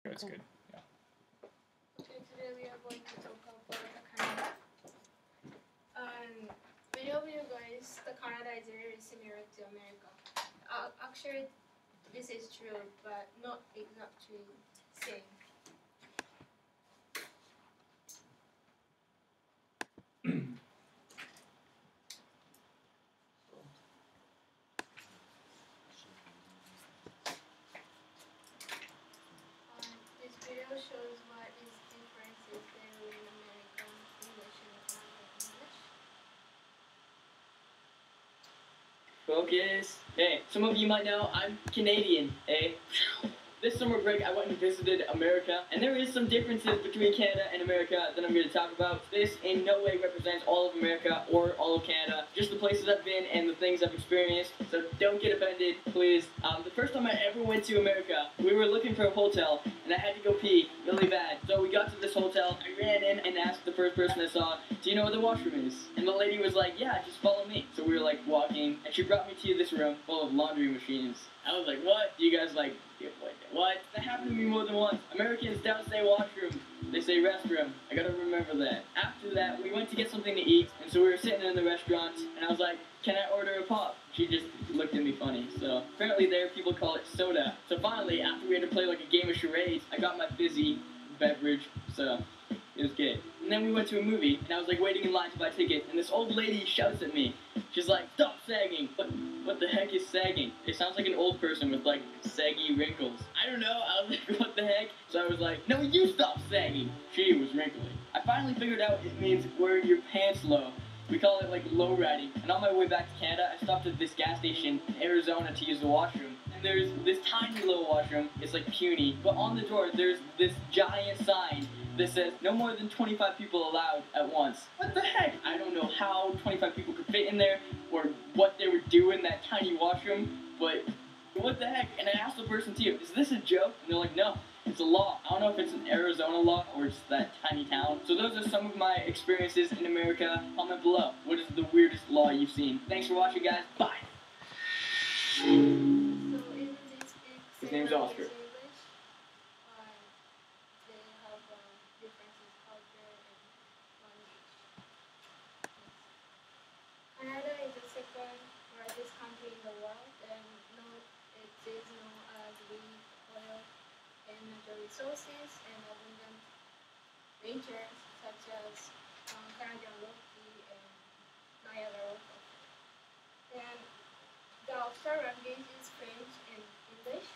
It's good. Yeah. Okay, today we are going to talk about Canada. Many of you guys, the Canada is very similar to America. Actually, this is true, but not exactly same. This video shows what is differences between American English and Canadian English. Focus. Hey, some of you might know I'm Canadian, eh? This summer break, I went and visited America, and there is some differences between Canada and America that I'm going to talk about. This in no way represents all of America or all of Canada, just the places I've been and the things I've experienced, so don't get offended, please. The first time I ever went to America, we were looking for a hotel, and I had to go pee really bad. So we got to this hotel, I ran in and asked the first person I saw, do you know where the washroom is? And the lady was like, yeah, just follow me. So we were like walking, and she brought me to this room full of laundry machines. I was like, what? You guys like, what? That happened to me more than once. Americans don't say washroom, they say restroom. I gotta remember that. After that, we went to get something to eat, and so we were sitting in the restaurant, and I was like, can I order a pop? She just looked at me funny. So apparently there, people call it soda. So finally, after we had to play like a game of charades, I got my fizzy beverage, so it was good. And then we went to a movie, and I was like waiting in line to buy tickets, and this old lady shouts at me. She's like, stop sagging. What the heck is sagging? It sounds like an old person with like saggy wrinkles. I don't know, I was like, what the heck? So I was like, no, you stop sagging. She was wrinkly. I finally figured out it means wearing your pants low. We call it like low riding. And on my way back to Canada, I stopped at this gas station in Arizona to use the washroom. And there's this tiny little washroom. It's like puny. But on the door, there's this giant sign that says no more than 25 people allowed at once. What the heck? I don't know how 25 people could fit in there or what they would do in that tiny washroom, but what the heck? And I asked the person too, is this a joke? And they're like, no, it's a law. I don't know if it's an Arizona law or it's that tiny town. So those are some of my experiences in America. Comment below. What is the weirdest law you've seen? Thanks for watching, guys. Bye. So in this His name's Oscar. English, they have differences culture and language. Canada is the second largest country in the world, and it is known as wheat, oil, and natural resources and abundant nature such as Canadian Rocky and Niagara Falls. And the official language is French and English,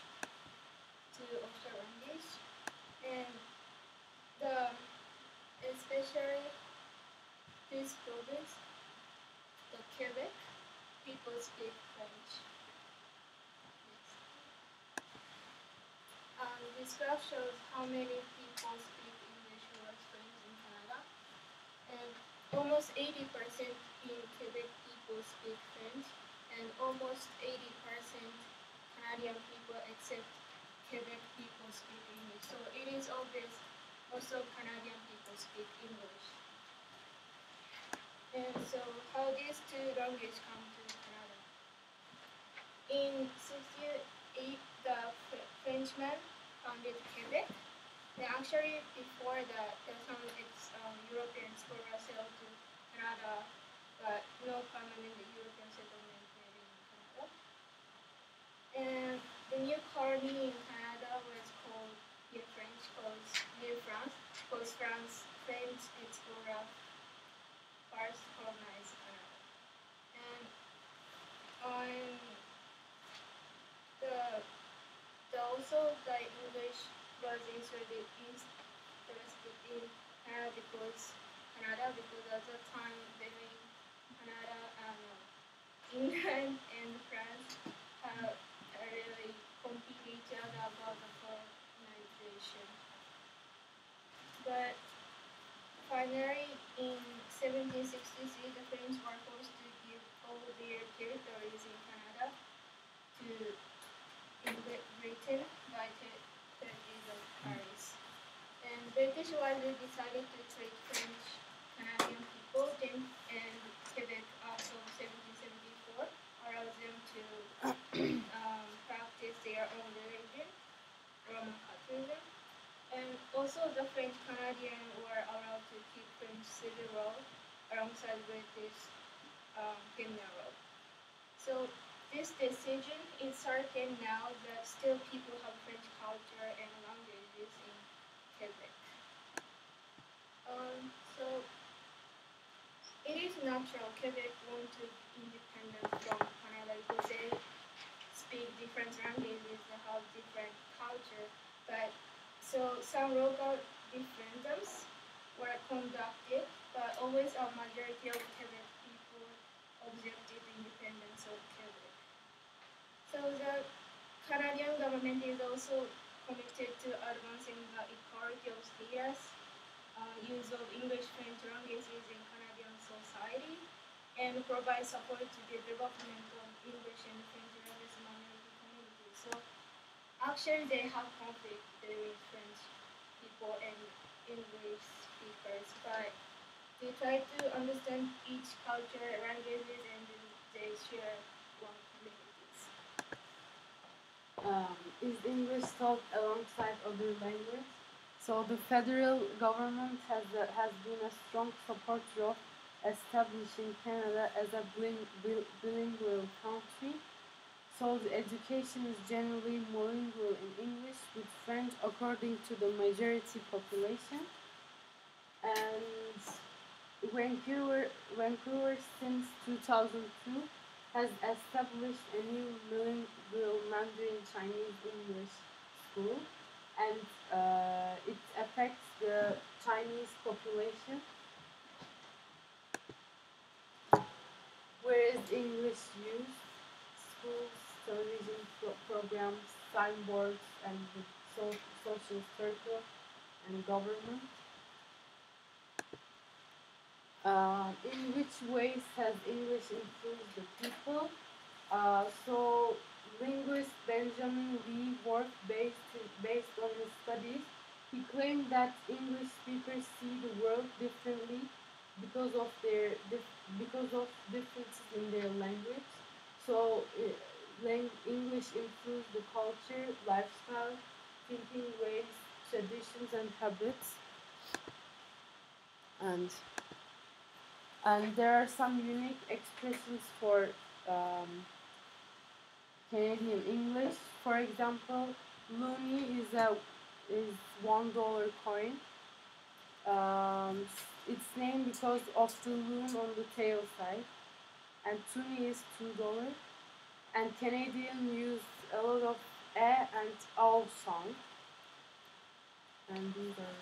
two official languages, and the especially this province, the Quebec, people speak French. This graph shows how many people speak English or French in Canada, and almost 80% in Quebec people speak French, and almost 80% Canadian people except Quebec people speak English. So it is obvious also Canadian people speak English. And so how these two languages come to Canada? In 1608, the Frenchman founded Quebec. And actually, before that, some European explorers sailed to Canada, but no permanent European settlement made in Canada. And the new colony in Canada was called New French, New France, because French explorers first colonized Canada. And on also the English was interested in Canada because at the time between Canada and England and France really compete each other about the colonization. But finally, in 1763, the French were forced to give all their territories in Canada to Britain by Treaty of Paris. And British widely decided to treat French Canadian people and Quebec after 1774 allowed them to practice their own religion, Roman Catholicism. also the French Canadian were allowed to keep French civil law alongside British criminal law. So this decision is certain now that still people have French culture and languages in Quebec. So it is natural Quebec wanted independence from Canada because they speak different languages and have different culture. But so some local referendums were conducted, but always a majority of Quebec people objected the independence of Quebec. So the Canadian government is also committed to advancing the equality of status, use of English French languages in Canadian society, and provide support to the development of English and French language minority communities. So actually they have conflict between French people and English speakers, but they try to understand each culture, languages, and then they share one communities. Is English taught alongside other languages? So the federal government has been a strong supporter of establishing Canada as a bilingual country. So the education is generally monolingual in English with French according to the majority population. And Vancouver since 2002 has established a new bilingual Mandarin Chinese English school, and it affects the Chinese population, where is English used? Schools, television programs, signboards, and the social circle and government. In which ways has English influenced the people? So, linguist Benjamin Lee worked based on his studies. He claimed that English speakers see the world differently because of because of differences in their language. So, English influenced the culture, lifestyle, thinking ways, traditions, and habits. And there are some unique expressions for um, Canadian English. For example, loonie is $1 coin. It's named because of the loon on the tail side, and toonie is $2. And Canadian used a lot of and ow sound, and these are